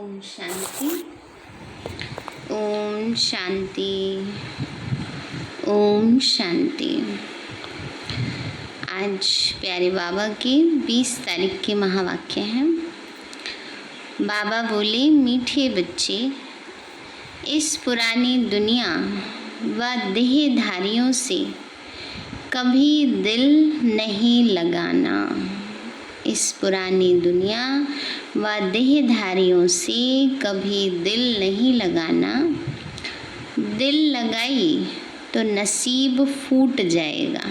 ओम शांति। ओम शांति। ओम शांति। आज प्यारे बाबा के 20 तारीख के महावाक्य हैं। बाबा बोले, मीठे बच्चे, इस पुरानी दुनिया व देहधारियों से कभी दिल नहीं लगाना। इस पुरानी दुनिया व देहधारियों से कभी दिल नहीं लगाना। दिल लगाई तो नसीब फूट जाएगा।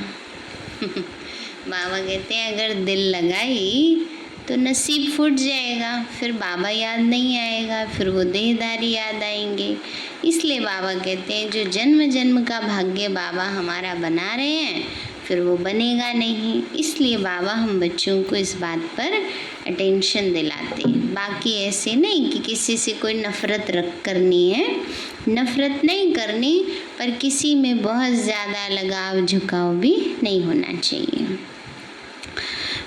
बाबा कहते हैं अगर दिल लगाई तो नसीब फूट जाएगा, फिर बाबा याद नहीं आएगा, फिर वो देहधारी याद आएंगे। इसलिए बाबा कहते हैं जो जन्म जन्म का भाग्य बाबा हमारा बना रहे हैं फिर वो बनेगा नहीं। इसलिए बाबा हम बच्चों को इस बात पर अटेंशन दिलाते हैं। बाकी ऐसे नहीं कि किसी से कोई नफ़रत करनी है, नफ़रत नहीं करनी, पर किसी में बहुत ज़्यादा लगाव झुकाव भी नहीं होना चाहिए।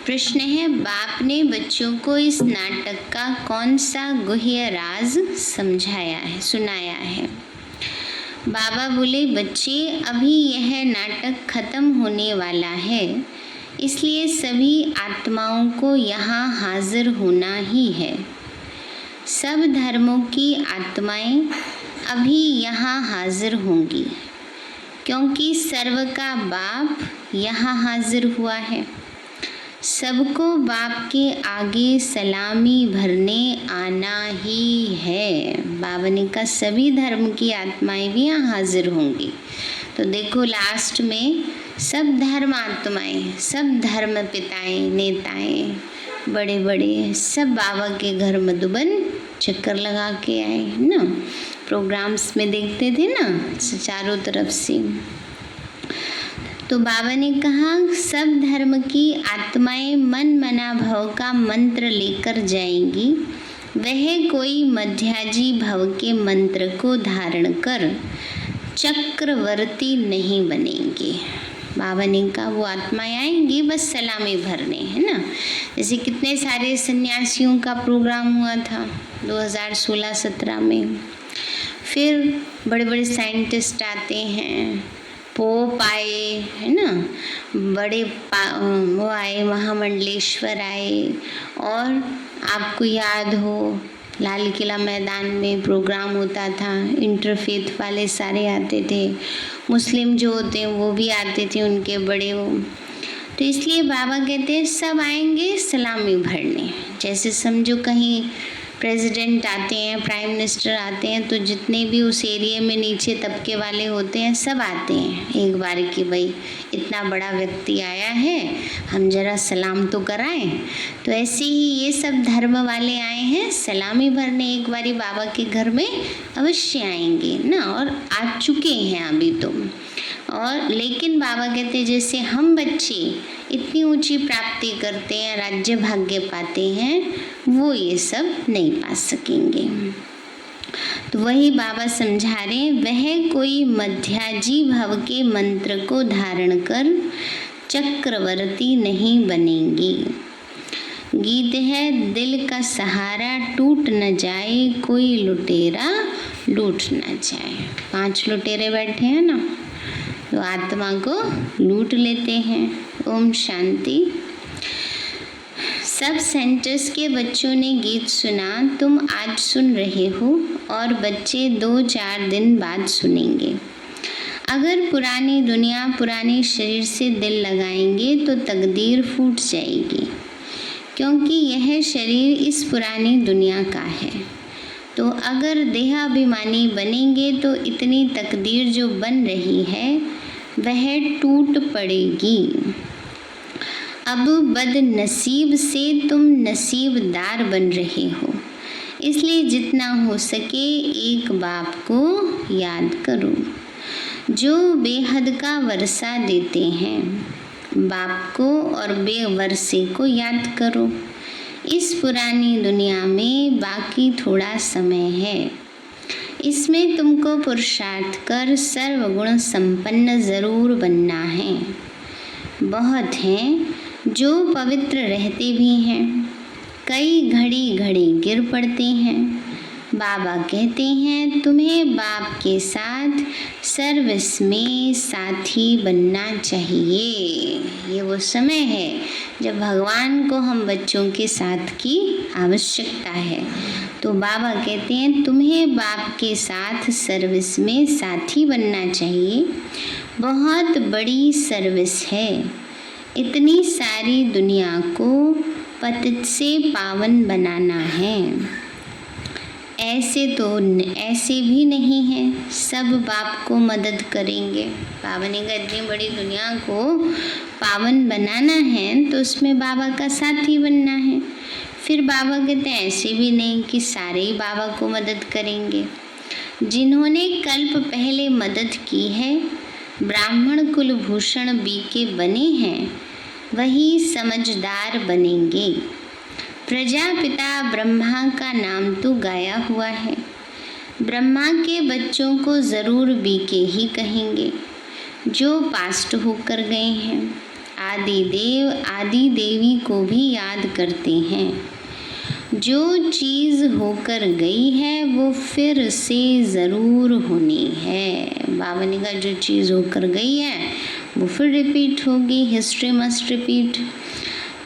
प्रश्न है, बाप ने बच्चों को इस नाटक का कौन सा गुह्य राज सुनाया है? बाबा बोले, बच्चे, अभी यह नाटक खत्म होने वाला है, इसलिए सभी आत्माओं को यहाँ हाजिर होना ही है। सब धर्मों की आत्माएं अभी यहाँ हाजिर होंगी, क्योंकि सर्व का बाप यहाँ हाजिर हुआ है। सबको बाप के आगे सलामी भरने आना ही है। बाबा ने कहा सभी धर्म की आत्माएं भी यहाँ हाजिर होंगी। तो देखो लास्ट में सब धर्म आत्माएं, सब धर्म पिताएं, नेताएं, बड़े बड़े सब बाबा के घर मधुबन चक्कर लगा के आए ना। प्रोग्राम्स में देखते थे ना चारों तरफ से। तो बाबा ने कहा सब धर्म की आत्माएं मन मना भव का मंत्र लेकर जाएंगी। वह कोई मध्याजी भव के मंत्र को धारण कर चक्रवर्ती नहीं बनेंगे। बाबा ने कहा वो आत्माएं आएंगी बस सलामी भरने, है ना। जैसे कितने सारे सन्यासियों का प्रोग्राम हुआ था 2016-17 में। फिर बड़े बड़े साइंटिस्ट आते हैं, पोप आए, है ना, बड़े वो आए, महामंडलेश्वर आए। और आपको याद हो लाल किला मैदान में प्रोग्राम होता था, इंटरफेथ वाले सारे आते थे, मुस्लिम जो होते हैं वो भी आते थे उनके बड़े वो। तो इसलिए बाबा कहते हैं सब आएंगे सलामी भरने। जैसे समझो कहीं प्रेसिडेंट आते हैं, प्राइम मिनिस्टर आते हैं, तो जितने भी उस एरिया में नीचे तबके वाले होते हैं सब आते हैं एक बार कि भाई इतना बड़ा व्यक्ति आया है, हम जरा सलाम तो कराएं। तो ऐसे ही ये सब धर्म वाले आए हैं सलामी भरने, एक बारी बाबा के घर में अवश्य आएंगे ना, और आ चुके हैं अभी तो। और लेकिन बाबा कहते हैं जैसे हम बच्चे इतनी ऊंची प्राप्ति करते हैं, राज्य भाग्य पाते हैं, वो ये सब नहीं पा सकेंगे। तो वही बाबा समझा रहे, वह कोई मध्याजी भव के मंत्र को धारण कर चक्रवर्ती नहीं बनेंगी। गीत है, दिल का सहारा टूट न जाए, कोई लुटेरा लूट न जाए। 5 लुटेरे बैठे हैं ना, तो आत्मा को लूट लेते हैं। ओम शांति। सब सेंटर्स के बच्चों ने गीत सुना, तुम आज सुन रहे हो और बच्चे 2-4 दिन बाद सुनेंगे। अगर पुरानी दुनिया पुराने शरीर से दिल लगाएंगे तो तकदीर फूट जाएगी, क्योंकि यह शरीर इस पुरानी दुनिया का है। तो अगर देहाभिमानी बनेंगे तो इतनी तकदीर जो बन रही है वह टूट पड़ेगी। अब बदनसीब से तुम नसीबदार बन रहे हो, इसलिए जितना हो सके एक बाप को याद करो जो बेहद का वर्षा देते हैं। बाप को और बेवर्षे को याद करो। इस पुरानी दुनिया में बाकी थोड़ा समय है, इसमें तुमको पुरुषार्थ कर सर्वगुण संपन्न ज़रूर बनना है। बहुत हैं जो पवित्र रहते भी हैं, कई घड़ी घड़ी गिर पड़ते हैं, बाबा कहते हैं तुम्हें बाप के साथ सर्विस में साथी बनना चाहिए। ये वो समय है जब भगवान को हम बच्चों के साथ की आवश्यकता है। तो बाबा कहते हैं तुम्हें बाप के साथ सर्विस में साथी बनना चाहिए। बहुत बड़ी सर्विस है। इतनी सारी दुनिया को पतित से पावन बनाना है। ऐसे भी नहीं है सब बाप को मदद करेंगे। बाबा ने कहा इतनी बड़ी दुनिया को पावन बनाना है तो उसमें बाबा का साथी बनना है। फिर बाबा कहते हैं ऐसे भी नहीं कि सारे ही बाबा को मदद करेंगे। जिन्होंने कल्प पहले मदद की है, ब्राह्मण कुलभूषण बीके बने हैं, वही समझदार बनेंगे। प्रजापिता ब्रह्मा का नाम तो गाया हुआ है। ब्रह्मा के बच्चों को ज़रूर बीके ही कहेंगे जो पास्ट होकर गए हैं। आदि देव आदि देवी को भी याद करते हैं। जो चीज़ होकर गई है वो फिर से ज़रूर होनी है। बाबा ने कहा जो चीज़ होकर गई है वो फिर रिपीट होगी। History must repeat.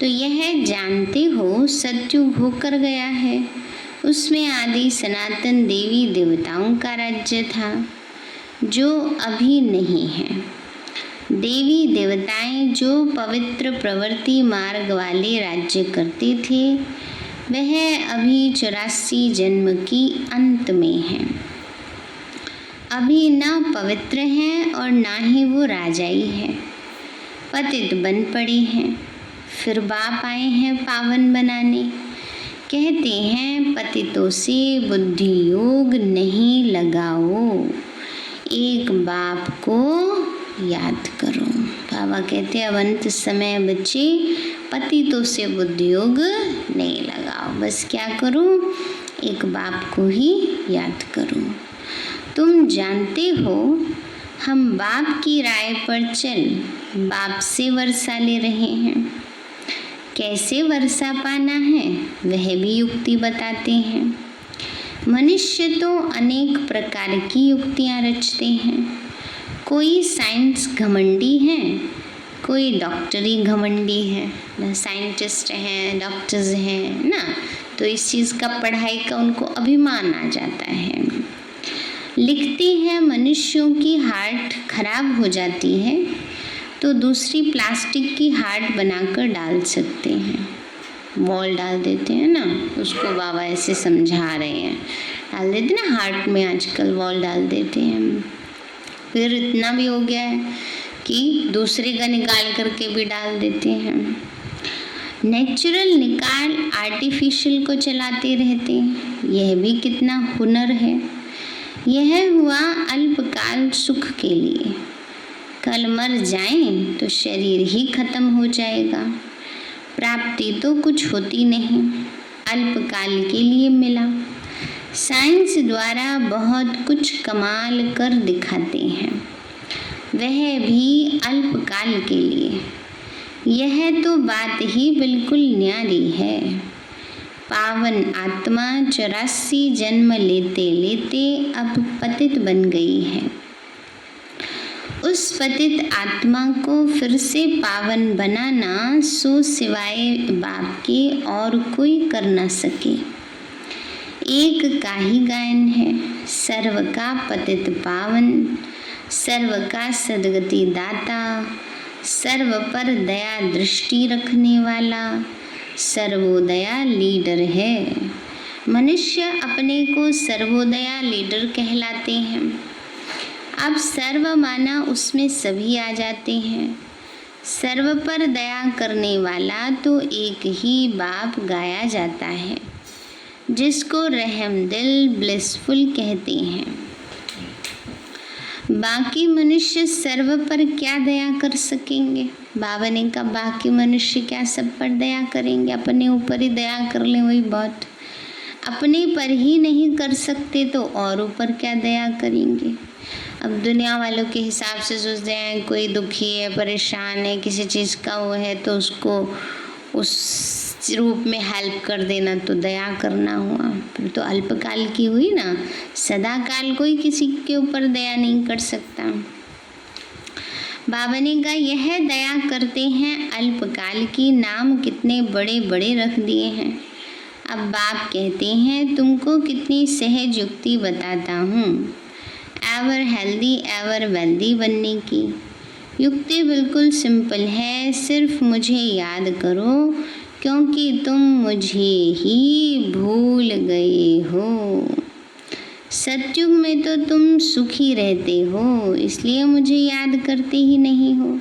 तो यह जानते हो सत्युग होकर गया है, उसमें आदि सनातन देवी देवताओं का राज्य था जो अभी नहीं है। देवी देवताएं जो पवित्र प्रवृत्ति मार्ग वाले राज्य करते थे वह अभी 84 जन्म की अंत में हैं। अभी ना पवित्र हैं और ना ही वो राजाई है। पतित बन पड़े हैं। फिर बाप आए हैं पावन बनाने। कहते हैं पतितों से बुद्धि योग नहीं लगाओ, एक बाप को याद करो। बाबा कहते हैं अब अंत समय बच्चे पतितों से बुद्धि योग नहीं लगाओ, बस क्या करो एक बाप को ही याद करो। तुम जानते हो हम बाप की राय पर चल बाप से वर्षा ले रहे हैं। कैसे वर्षा पाना है वह भी युक्ति बताते हैं। मनुष्य तो अनेक प्रकार की युक्तियाँ रचते हैं। कोई साइंस घमंडी है, कोई डॉक्टरी घमंडी है। साइंटिस्ट हैं, डॉक्टर्स हैं ना, तो इस चीज़ का पढ़ाई का उनको अभिमान आ जाता है। लिखते हैं मनुष्यों की हार्ट खराब हो जाती है तो दूसरी प्लास्टिक की हार्ट बनाकर डाल सकते हैं। वॉल डाल देते हैं ना, उसको बाबा ऐसे समझा रहे हैं। डाल देते ना हार्ट में, आजकल वॉल डाल देते हैं। फिर इतना भी हो गया है कि दूसरे का निकाल करके भी डाल देते हैं। नेचुरल निकाल आर्टिफिशियल को चलाते रहते हैं। यह भी कितना हुनर है। यह हुआ अल्पकाल सुख के लिए। कल मर जाएं तो शरीर ही खत्म हो जाएगा। प्राप्ति तो कुछ होती नहीं, अल्पकाल के लिए मिला। साइंस द्वारा बहुत कुछ कमाल कर दिखाते हैं, वह भी अल्पकाल के लिए। यह तो बात ही बिल्कुल न्यारी है। पावन आत्मा 84 जन्म लेते लेते अब पतित बन गई है। उस पतित आत्मा को फिर से पावन बनाना सो सिवाय बाप के और कोई कर न सके। एक का ही गायन है, सर्व का पतित पावन, सर्व का सदगति दाता, सर्व पर दया दृष्टि रखने वाला, सर्वोदया लीडर है। मनुष्य अपने को सर्वोदया लीडर कहलाते हैं। अब सर्व माना उसमें सभी आ जाते हैं। सर्व पर दया करने वाला तो एक ही बाप गाया जाता है, जिसको रहम दिल ब्लिसफुल कहते हैं। बाकी मनुष्य सर्व पर क्या दया कर सकेंगे? बाबा ने कहा बाकी मनुष्य क्या सब पर दया करेंगे? अपने ऊपर ही दया कर लें वही बहुत। अपने पर ही नहीं कर सकते तो और ऊपर क्या दया करेंगे? अब दुनिया वालों के हिसाब से सोचते हैं कोई दुखी है, परेशान है, किसी चीज़ का वो है तो उसको उस रूप में हेल्प कर देना तो दया करना हुआ, फिर तो अल्पकाल की हुई ना। सदा काल कोई किसी के ऊपर दया नहीं कर सकता। बाबा ने कहा यह दया करते हैं अल्पकाल की, नाम कितने बड़े बड़े रख दिए हैं। अब बाप कहते हैं तुमको कितनी सहज युक्ति बताता हूँ, एवर हेल्दी एवर वेल्दी बनने की। युक्ति बिल्कुल सिंपल है, सिर्फ मुझे याद करो क्योंकि तुम मुझे ही भूल गए हो। सतयुग में तो तुम सुखी रहते हो, इसलिए मुझे याद करते ही नहीं हो।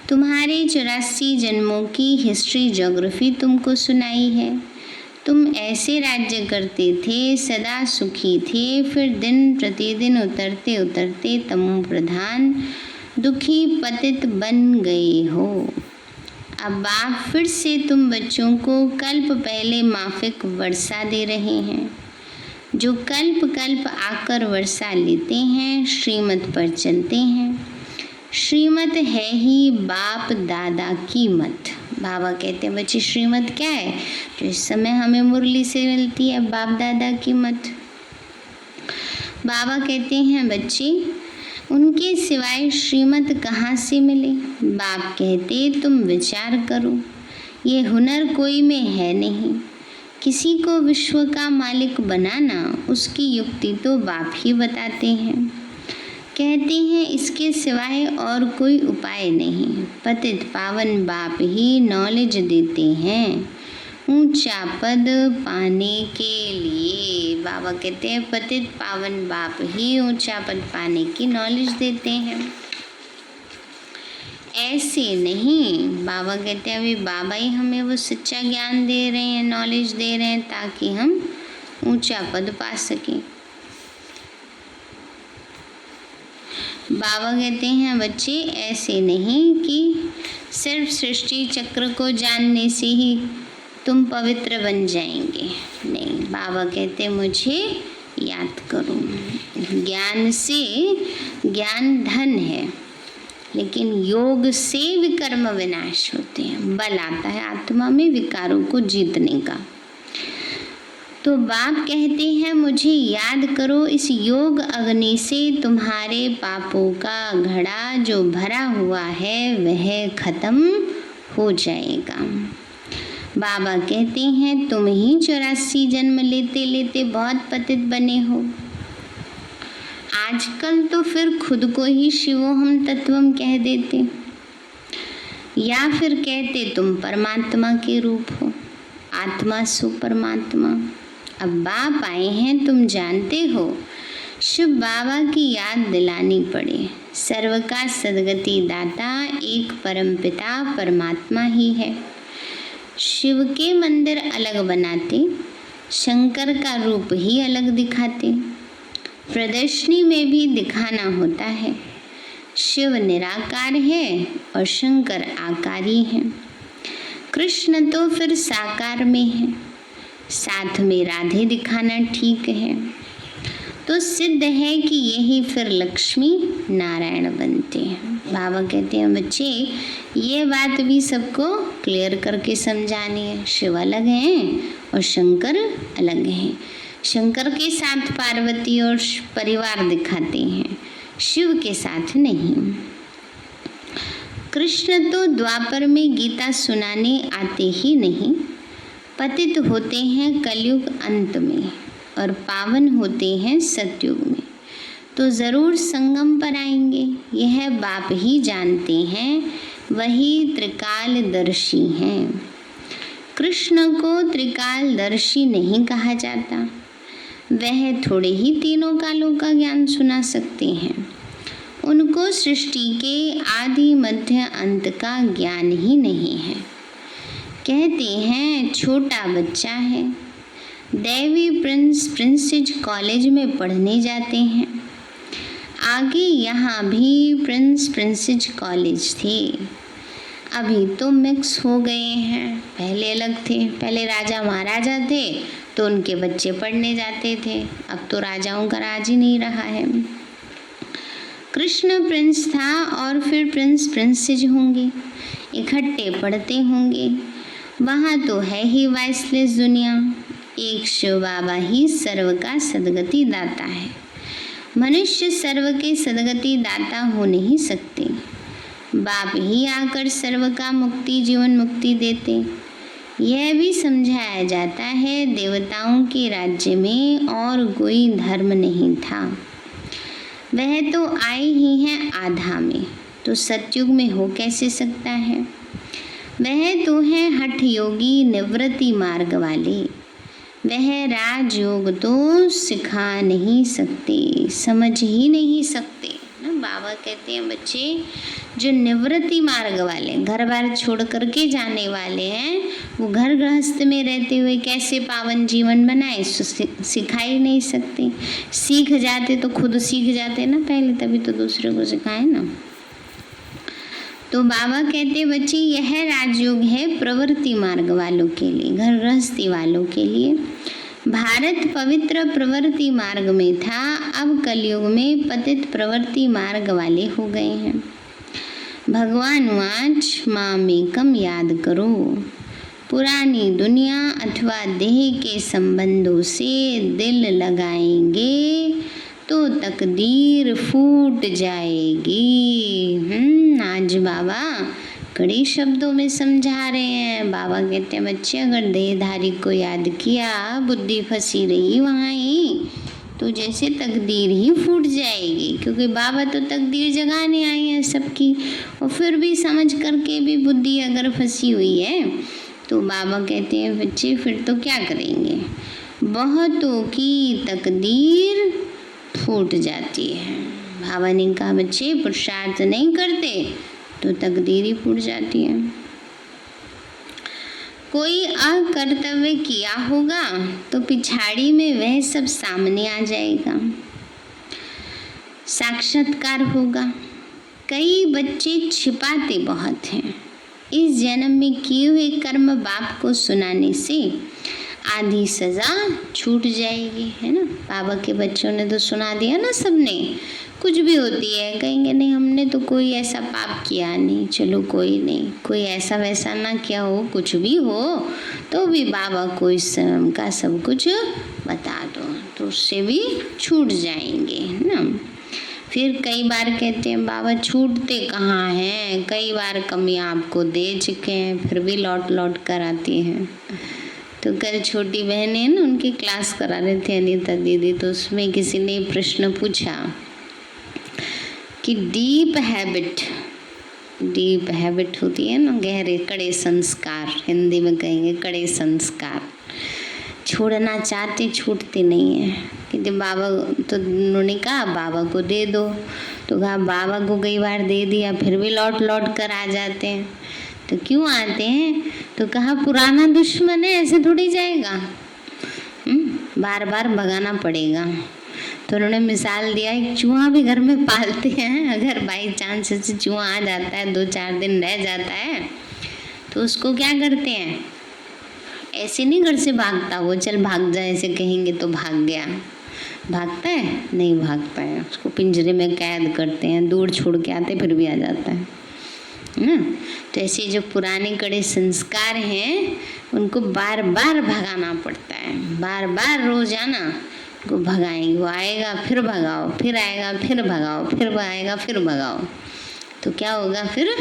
तुम्हारे 84 जन्मों की हिस्ट्री ज्योग्राफी तुमको सुनाई है। तुम ऐसे राज्य करते थे, सदा सुखी थे, फिर दिन प्रतिदिन उतरते उतरते तमो प्रधान दुखी पतित बन गए हो। अब आप फिर से तुम बच्चों को कल्प पहले माफिक वर्षा दे रहे हैं। जो कल्प कल्प आकर वर्षा लेते हैं, श्रीमत पर चलते हैं। श्रीमत है ही बाप दादा की मत। बाबा कहते हैं बच्चे श्रीमत क्या है, जो इस समय हमें मुरली से मिलती है, बाप दादा की मत। बाबा कहते हैं बच्चे उनके सिवाय श्रीमत कहाँ से मिले। बाप कहते तुम विचार करो, ये हुनर कोई में है नहीं। किसी को विश्व का मालिक बनाना, उसकी युक्ति तो बाप ही बताते हैं। कहते हैं इसके सिवाय और कोई उपाय नहीं। पतित पावन बाप ही नॉलेज देते हैं ऊंचा पद पाने के लिए। बाबा कहते हैं पतित पावन बाप ही ऊंचा पद पाने की नॉलेज देते हैं, ऐसे नहीं। बाबा कहते हैं अभी बाबा ही हमें वो सच्चा ज्ञान दे रहे हैं, नॉलेज दे रहे हैं ताकि हम ऊंचा पद पा सकें। बाबा कहते हैं बच्चे ऐसे नहीं कि सिर्फ सृष्टि चक्र को जानने से ही तुम पवित्र बन जाएंगे। नहीं, बाबा कहते मुझे याद करो। ज्ञान से, ज्ञान धन है, लेकिन योग से विकर्म विनाश होते हैं। बल आता है आत्मा में विकारों को जीतने का। तो बाप कहते हैं मुझे याद करो, इस योग अग्नि से तुम्हारे पापों का घड़ा जो भरा हुआ है वह खत्म हो जाएगा। बाबा कहते हैं तुम ही 84 जन्म लेते लेते बहुत पतित बने हो। आजकल तो फिर खुद को ही शिवोहम तत्वम कह देते, या फिर कहते तुम परमात्मा के रूप हो, आत्मा सु परमात्मा। अब बाप आए हैं, तुम जानते हो, शिव बाबा की याद दिलानी पड़े। सर्व का सदगति दाता एक परमपिता परमात्मा ही है। शिव के मंदिर अलग बनाते, शंकर का रूप ही अलग दिखाते, प्रदर्शनी में भी दिखाना होता है। शिव निराकार है और शंकर आकारी है। कृष्ण तो फिर साकार में है, साथ में राधे दिखाना ठीक है। तो सिद्ध है कि यही फिर लक्ष्मी नारायण बनते हैं। बाबा कहते हैं बच्चे ये बात भी सबको क्लियर करके समझानी है। शिव अलग हैं और शंकर अलग हैं। शंकर के साथ पार्वती और परिवार दिखाते हैं, शिव के साथ नहीं। कृष्ण तो द्वापर में गीता सुनाने आते ही नहीं, पतित होते हैं कलयुग अंत में और पावन होते हैं सतयुग में। तो ज़रूर संगम पर आएंगे, यह बाप ही जानते हैं, वही त्रिकालदर्शी हैं। कृष्ण को त्रिकालदर्शी नहीं कहा जाता, वह थोड़े ही तीनों कालों का ज्ञान सुना सकते हैं। उनको सृष्टि के आदि मध्य अंत का ज्ञान ही नहीं है। कहते हैं छोटा बच्चा है, देवी प्रिंस प्रिंसेज कॉलेज में पढ़ने जाते हैं। आगे यहाँ भी प्रिंस प्रिंसेज कॉलेज थे, अभी तो मिक्स हो गए हैं। पहले अलग थे, पहले राजा महाराजा थे तो उनके बच्चे पढ़ने जाते थे, अब तो राजाओं का राज ही नहीं रहा है। कृष्ण प्रिंस था और फिर प्रिंस प्रिंसेज होंगे, इकट्ठे पढ़ते होंगे। वहाँ तो है ही वाइसलेस दुनिया। एक शिव बाबा ही सर्व का सदगति दाता है। मनुष्य सर्व के सदगति दाता हो नहीं सकते। बाप ही आकर सर्व का मुक्ति जीवन मुक्ति देते। यह भी समझाया जाता है देवताओं के राज्य में और कोई धर्म नहीं था। वह तो आए ही हैं आधा में, तो सतयुग में हो कैसे सकता है। वह तो है हठ योगी निवृत्ति मार्ग वाले। वह राजयोग तो सिखा नहीं सकते, समझ ही नहीं सकते ना। बाबा कहते हैं बच्चे जो निवृत्ति मार्ग वाले, घर बार छोड़ करके जाने वाले हैं, वो घर गृहस्थ में रहते हुए कैसे पावन जीवन बनाए, सिखा ही नहीं सकते। सीख जाते तो खुद सीख जाते ना पहले, तभी तो दूसरे को सिखाए ना। तो बाबा कहते बच्चे यह राजयोग है प्रवृत्ति मार्ग वालों के लिए, घर गृहस्थी वालों के लिए। भारत पवित्र प्रवृत्ति मार्ग में था, अब कलयुग में पतित प्रवृत्ति मार्ग वाले हो गए हैं। भगवान वाच मामेकम याद करो। पुरानी दुनिया अथवा देह के संबंधों से दिल लगाएंगे तो तकदीर फूट जाएगी। आज बाबा कड़े शब्दों में समझा रहे हैं। बाबा कहते हैं बच्चे अगर देहधारी को याद किया, बुद्धि फंसी रही वहाँ ही, तो जैसे तकदीर ही फूट जाएगी। क्योंकि बाबा तो तकदीर जगाने आए हैं सबकी, और फिर भी समझ करके भी बुद्धि अगर फंसी हुई है तो बाबा कहते हैं बच्चे फिर तो क्या करेंगे। बहुतों की तकदीर फूट जाती है। बाबा ने कहा बच्चे पुरुषार्थ नहीं करते तो तकदीर ही फूट जाती है। कोई अकर्तव्य किया होगा तो पिछाड़ी में वह सब सामने आ जाएगा, साक्षात्कार होगा। कई बच्चे छिपाते बहुत हैं। इस जन्म में किए हुए कर्म बाप को सुनाने से आधी सजा छूट जाएगी, है ना। बाबा के बच्चों ने तो सुना दिया ना, सबने। कुछ भी होती है कहेंगे नहीं हमने तो कोई ऐसा पाप किया नहीं, चलो कोई नहीं, कोई ऐसा वैसा ना किया हो, कुछ भी हो तो भी बाबा को इस जन्म का सब कुछ बता दो, तो उससे भी छूट जाएंगे, है ना। फिर कई बार कहते हैं बाबा छूटते कहाँ हैं, कई बार कमियाँ आपको दे चुके हैं, फिर भी लौट लौट कर आती हैं। तो कल छोटी बहन है ना, उनकी क्लास करा रहे थे अनीता दीदी, तो उसमें किसी ने प्रश्न पूछा कि डीप हैबिट होती है ना, गहरे कड़े संस्कार, हिंदी में कहेंगे कड़े संस्कार, छोड़ना चाहते छूटते नहीं है। कि बाबा तो उन्होंने कहा बाबा को दे दो, तो कहा बाबा को कई बार दे दिया फिर भी लौट लौट कर आ जाते हैं। तो क्यों आते हैं, तो कहा पुराना दुश्मन है, ऐसे थोड़ी जाएगा, बार बार भगाना पड़ेगा। तो उन्होंने मिसाल दिया एक चूहा भी घर में पालते हैं, अगर बाई चांस से चूहा आ जाता है, 2-4 दिन रह जाता है, तो उसको क्या करते हैं, ऐसे नहीं घर से भागता वो, चल भाग जाए ऐसे कहेंगे तो भाग गया, भागता है नहीं भागता है, उसको पिंजरे में कैद करते हैं, दूर छोड़ के आते फिर भी आ जाता है ना। तो ऐसे जो पुराने कड़े संस्कार हैं उनको बार बार भगाना पड़ता है, बार बार रोजाना को भगाएंगे। वो आएगा फिर भगाओ, फिर आएगा फिर भगाओ, फिर आएगा फिर भगाओ, तो क्या होगा, फिर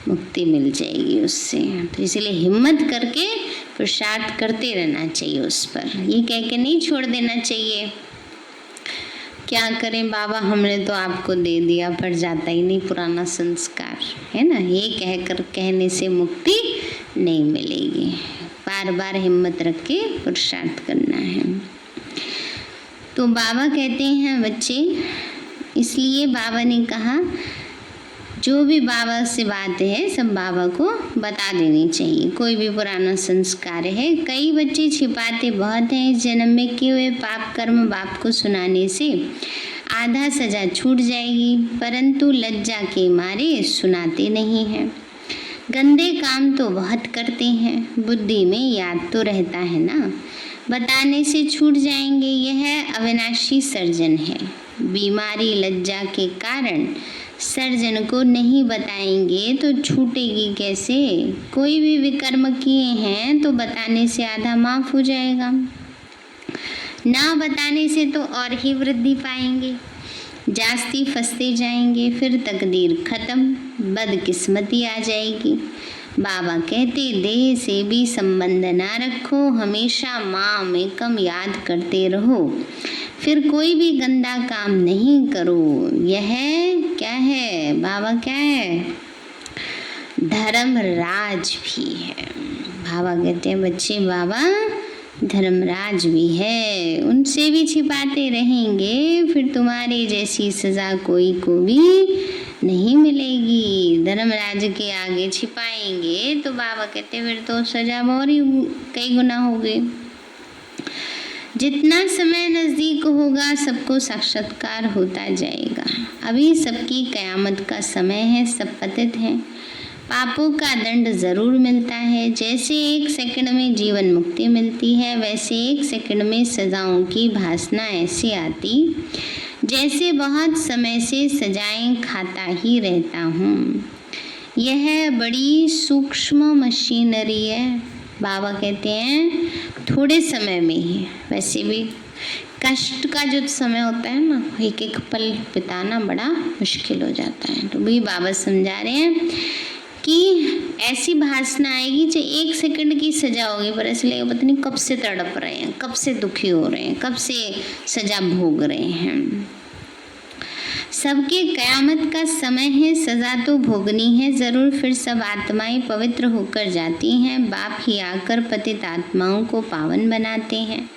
मुक्ति मिल जाएगी उससे। तो इसलिए हिम्मत करके पुरुषार्थ करते रहना चाहिए उस पर, ये कह के नहीं छोड़ देना चाहिए। क्या करें बाबा हमने तो आपको दे दिया, पर जाता ही नहीं पुराना संस्कार, है ना। ये कहकर कहने से मुक्ति नहीं मिलेगी, बार बार हिम्मत रख के पुरुषार्थ करना है। तो बाबा कहते हैं बच्चे, इसलिए बाबा ने कहा जो भी बाबा से बात है सब बाबा को बता देनी चाहिए। कोई भी पुराना संस्कार है, कई बच्चे छिपाते बहुत हैं। इस जन्म में किए हुए पाप कर्म बाप को सुनाने से आधा सजा छूट जाएगी, परंतु लज्जा के मारे सुनाते नहीं हैं। गंदे काम तो बहुत करते हैं, बुद्धि में याद तो रहता है ना, बताने से छूट जाएंगे। यह अविनाशी सर्जन है। बीमारी लज्जा के कारण सर्जन को नहीं बताएंगे तो छूटेगी कैसे। कोई भी विकर्म किए हैं तो बताने से आधा माफ हो जाएगा, ना बताने से तो और ही वृद्धि पाएंगे, जास्ती फंसते जाएंगे, फिर तकदीर खत्म, बदकिस्मती आ जाएगी। बाबा कहते देह से भी संबंध ना रखो, हमेशा माँ में कम याद करते रहो, फिर कोई भी गंदा काम नहीं करो। यह क्या है बाबा, क्या है, धर्मराज भी है। बाबा कहते हैं बच्चे बाबा धर्मराज भी है, उनसे भी छिपाते रहेंगे, फिर तुम्हारी जैसी सजा कोई को भी नहीं मिलेगी। धर्मराज के आगे छिपाएंगे तो बाबा कहते फिर तो सजा और ही कई गुना हो गए। जितना समय नज़दीक होगा सबको साक्षात्कार होता जाएगा। अभी सबकी कयामत का समय है, सब पतित हैं, पापों का दंड ज़रूर मिलता है। जैसे 1 सेकंड में जीवन मुक्ति मिलती है, वैसे 1 सेकंड में सजाओं की भासना ऐसी आती जैसे बहुत समय से सजाएं खाता ही रहता हूँ। यह बड़ी सूक्ष्म मशीनरी है। बाबा कहते हैं थोड़े समय में ही, वैसे भी कष्ट का जो समय होता है ना, एक एक पल बिताना बड़ा मुश्किल हो जाता है। तो भी बाबा समझा रहे हैं कि ऐसी भासना आएगी जो 1 सेकंड की सजा होगी, पर ऐसे लगेगा पता नहीं कब से तड़प रहे हैं, कब से दुखी हो रहे हैं, कब से सजा भोग रहे हैं। सबके कयामत का समय है, सजा तो भोगनी है ज़रूर। फिर सब आत्माएं पवित्र होकर जाती हैं, बाप ही आकर पतित आत्माओं को पावन बनाते हैं।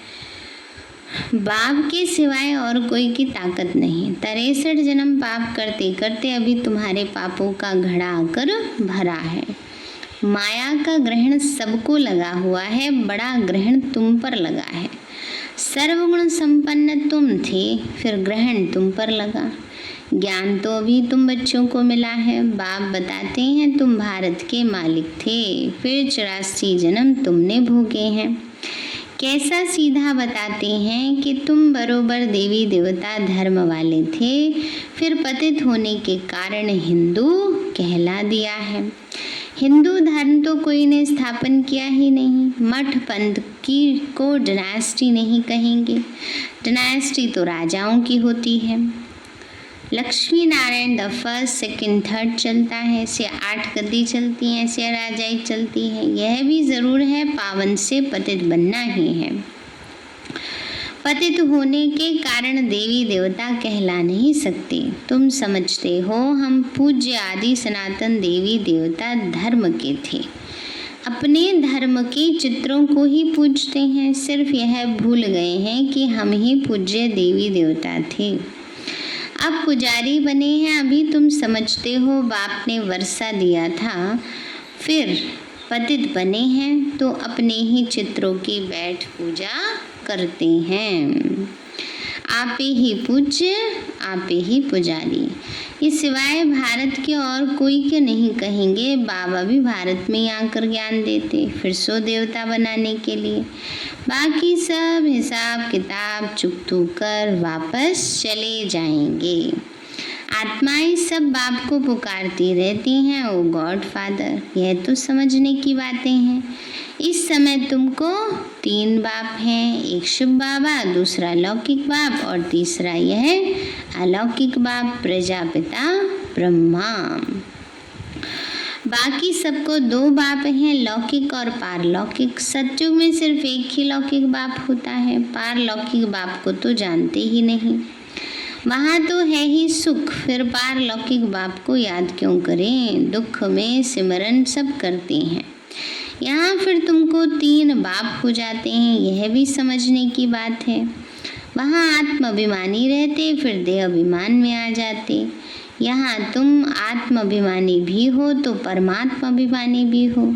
बाप के सिवाय और कोई की ताकत नहीं। 63 जन्म पाप करते करते अभी तुम्हारे पापों का घड़ा आकर भरा है। माया का ग्रहण सबको लगा हुआ है, बड़ा ग्रहण तुम पर लगा है। सर्वगुण संपन्न तुम थे, फिर ग्रहण तुम पर लगा। ज्ञान तो अभी तुम बच्चों को मिला है। बाप बताते हैं तुम भारत के मालिक थे, फिर 84 जन्म तुमने भोगे हैं। कैसा सीधा बताते हैं कि तुम बरोबर देवी देवता धर्म वाले थे, फिर पतित होने के कारण हिंदू कहला दिया है। हिंदू धर्म तो कोई ने स्थापन किया ही नहीं। मठ पंथ की को डायनेस्टी नहीं कहेंगे, डायनेस्टी तो राजाओं की होती है। Lakshmi Narayan the 1st, 2nd, 3rd चलता है, ऐसे 8 गद्दी चलती हैं, ऐसे राजाई चलती है। यह भी ज़रूर है पावन से पतित बनना ही है। पतित होने के कारण देवी देवता कहला नहीं सकते। तुम समझते हो हम पूज्य आदि सनातन देवी देवता धर्म के थे, अपने धर्म के चित्रों को ही पूजते हैं। सिर्फ यह भूल गए हैं कि हम ही पूज्य देवी देवता थे, अब पुजारी बने हैं। अभी तुम समझते हो बाप ने वर्षा दिया था, फिर पतित बने हैं तो अपने ही चित्रों की बैठ पूजा करते हैं। आप ही पूज्य, आप ही पुजारी। ये सिवाय भारत के और कोई के नहीं कहेंगे। बाबा भी भारत में ही आकर ज्ञान देते, फिर 100 देवता बनाने के लिए। बाकी सब हिसाब किताब चुकतू कर वापस चले जाएंगे। आत्माएं सब बाप को पुकारती रहती हैं, ओ गॉड फादर। यह तो समझने की बातें हैं। इस समय तुमको 3 बाप हैं, एक शिव बाबा, दूसरा लौकिक बाप और तीसरा यह अलौकिक बाप प्रजापिता ब्रह्मा। बाकी सबको 2 बाप हैं, लौकिक और पारलौकिक। सतयुग में सिर्फ एक ही लौकिक बाप होता है, पारलौकिक बाप को तो जानते ही नहीं। वहाँ तो है ही सुख, फिर पारलौकिक बाप को याद क्यों करें। दुख में सिमरन सब करते हैं। यहाँ फिर तुमको 3 बाप हो जाते हैं, यह भी समझने की बात है। वहाँ आत्माभिमानी रहते, फिर देह अभिमान में आ जाते। यहाँ तुम आत्माभिमानी भी हो तो परमात्मा अभिमानी भी हो।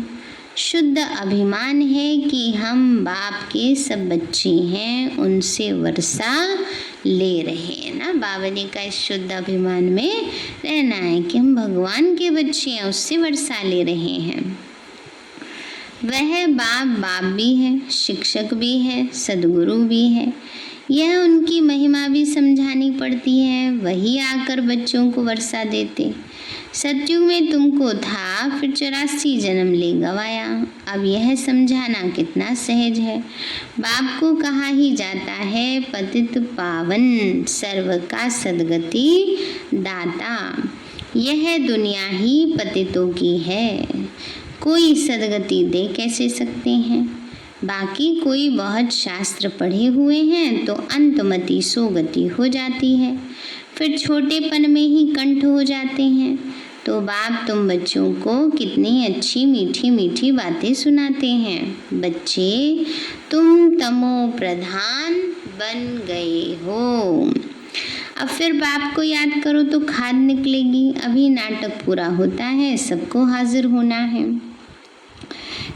शुद्ध अभिमान है कि हम बाप के सब बच्चे हैं, उनसे वर्षा ले रहे हैं ना। बाबा ने का इस शुद्ध अभिमान में रहना है कि हम भगवान के बच्चे हैं, उससे वर्षा ले रहे हैं। वह बाप बाप भी है, शिक्षक भी है, सदगुरु भी है। यह उनकी महिमा भी समझानी पड़ती है, वही आकर बच्चों को वर्षा देते। सतयुग में तुमको था, फिर 84 जन्म ले गवाया। अब यह समझाना कितना सहज है। बाप को कहा ही जाता है पतित पावन, सर्व का सद्गति दाता। यह दुनिया ही पतितों की है, कोई सद्गति दे कैसे सकते हैं। बाकी कोई बहुत शास्त्र पढ़े हुए हैं तो अंतमति सोगति हो जाती है, फिर छोटेपन में ही कंठ हो जाते हैं। तो बाप तुम बच्चों को कितनी अच्छी मीठी मीठी बातें सुनाते हैं। बच्चे तुम तमो प्रधान बन गए हो। अब फिर बाप को याद करो तो खाद निकलेगी। अभी नाटक पूरा होता है, सबको हाजिर होना है।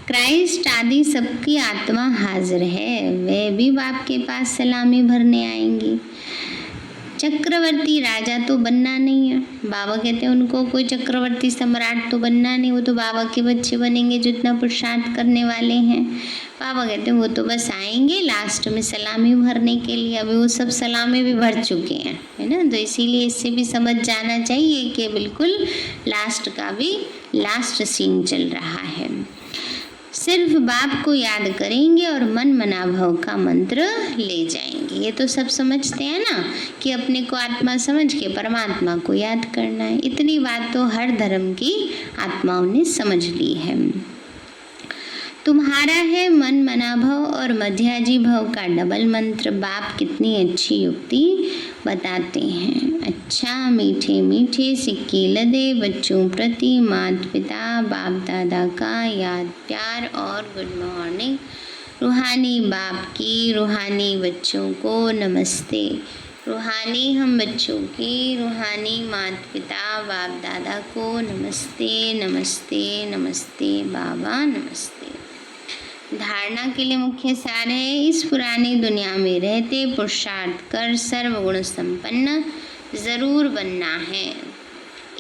क्राइस्ट आदि सबकी आत्मा हाजिर है, वे भी बाप के पास सलामी भरने आएंगी। चक्रवर्ती राजा तो बनना नहीं है। बाबा कहते हैं उनको कोई चक्रवर्ती सम्राट तो बनना नहीं, वो तो बाबा के बच्चे बनेंगे जो इतना पुरुषार्थ करने वाले हैं। बाबा कहते हैं वो तो बस आएंगे लास्ट में सलामी भरने के लिए। अभी वो सब सलामी भी भर चुके हैं, है ना। तो इसीलिए इससे भी समझ जाना चाहिए कि बिल्कुल लास्ट का भी लास्ट सीन चल रहा है। सिर्फ बाप को याद करेंगे और मन मना भव का मंत्र ले जाएंगे। ये तो सब समझते हैं ना कि अपने को आत्मा समझ के परमात्मा को याद करना है। इतनी बात तो हर धर्म की आत्माओं ने समझ ली है। तुम्हारा है मन मना भव और मध्याजी भव का डबल मंत्र। बाप कितनी अच्छी युक्ति बताते हैं। अच्छा मीठे मीठे सिक्के लदे बच्चों प्रति माता पिता बाप दादा का याद प्यार और गुड मॉर्निंग। रूहानी बाप की रूहानी बच्चों को नमस्ते। रूहानी हम बच्चों की रूहानी माता पिता बाप दादा को नमस्ते नमस्ते नमस्ते बाबा नमस्ते। धारणा के लिए मुख्य सार है, इस पुरानी दुनिया में रहते पुरुषार्थ कर सर्वगुण संपन्न जरूर बनना है।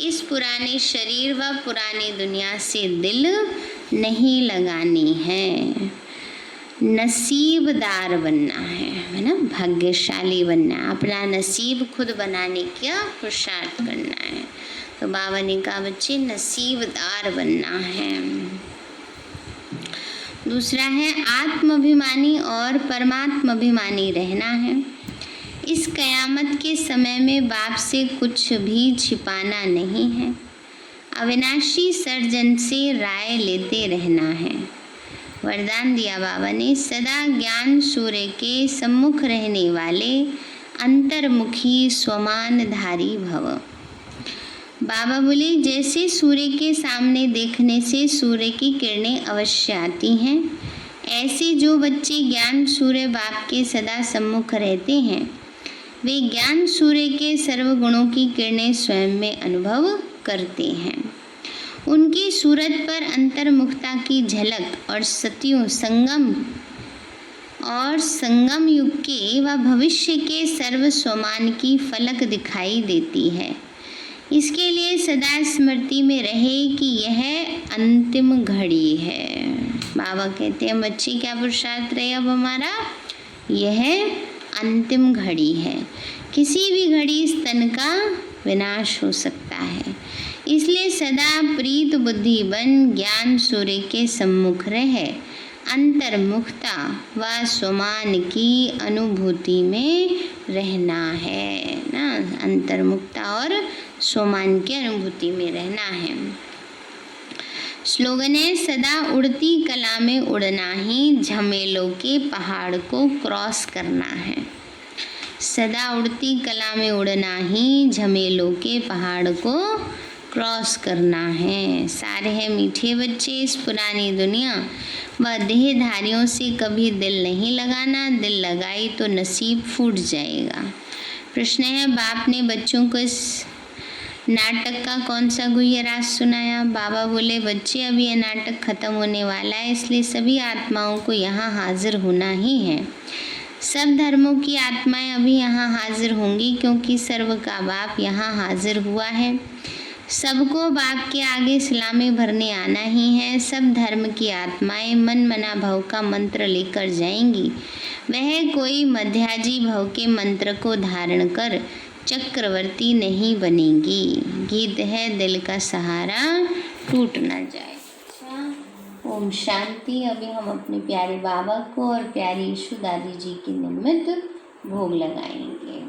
इस पुराने शरीर व पुरानी दुनिया से दिल नहीं लगानी है। नसीबदार बनना है ना, भाग्यशाली बनना है। अपना नसीब खुद बनाने का पुरुषार्थ करना है। तो बाबा ने कहा बच्चे नसीबदार बनना है। दूसरा है आत्माभिमानी और परमात्माभिमानी रहना है। इस कयामत के समय में बाप से कुछ भी छिपाना नहीं है। अविनाशी सर्जन से राय लेते रहना है। वरदान दिया बाबा ने, सदा ज्ञान सूर्य के सम्मुख रहने वाले अंतर्मुखी स्वमानधारी भव। बाबा बोले जैसे सूर्य के सामने देखने से सूर्य की किरणें अवश्य आती हैं, ऐसे जो बच्चे ज्ञान सूर्य बाप के सदा सम्मुख रहते हैं वे ज्ञान सूर्य के सर्व गुणों की किरणें स्वयं में अनुभव करते हैं। उनकी सूरत पर अंतर्मुखता की झलक और सतियों संगम युग के व भविष्य के सर्व स्वमान की फलक दिखाई देती है। इसके लिए सदा स्मृति में रहे कि यह अंतिम घड़ी है। बाबा कहते हैं बच्चे क्या पुरुषार्थ रहे अब हमारा, यह अंतिम घड़ी है। किसी भी घड़ी इस तन का विनाश हो सकता है। इसलिए सदा प्रीत बुद्धि बन ज्ञान सूर्य के सम्मुख रहे अंतर्मुखता व स्वमान की अनुभूति में रहना है ना। अंतर्मुखता और स्वमान की अनुभूति में रहना है। स्लोगन है, सदा उड़ती कला में उड़ना ही झमेलों के पहाड़ को क्रॉस करना है। सदा उड़ती कला में उड़ना ही झमेलों के पहाड़ को क्रॉस करना है। सारे हैं मीठे बच्चे, इस पुरानी दुनिया व देहधारियों से कभी दिल नहीं लगाना। दिल लगाई तो नसीब फूट जाएगा। प्रश्न है, बाप ने बच्चों को इस नाटक का कौन सा गुह्य राज सुनाया। बाबा बोले बच्चे अभी यह नाटक खत्म होने वाला है, इसलिए सभी आत्माओं को यहाँ हाजिर होना ही है। सब धर्मों की आत्माएं अभी यहाँ हाजिर होंगी क्योंकि सर्व का बाप यहाँ हाजिर हुआ है। सबको बाप के आगे सलामी भरने आना ही है। सब धर्म की आत्माएं मन मना भव का मंत्र लेकर जाएंगी। वह कोई मध्याजी भव के मंत्र को धारण कर चक्रवर्ती नहीं बनेगी। गीत है दिल का सहारा टूट ना जाए। अच्छा, ओम शांति। अभी हम अपने प्यारे बाबा को और प्यारी यीशु दादी जी के निमित्त भोग लगाएंगे।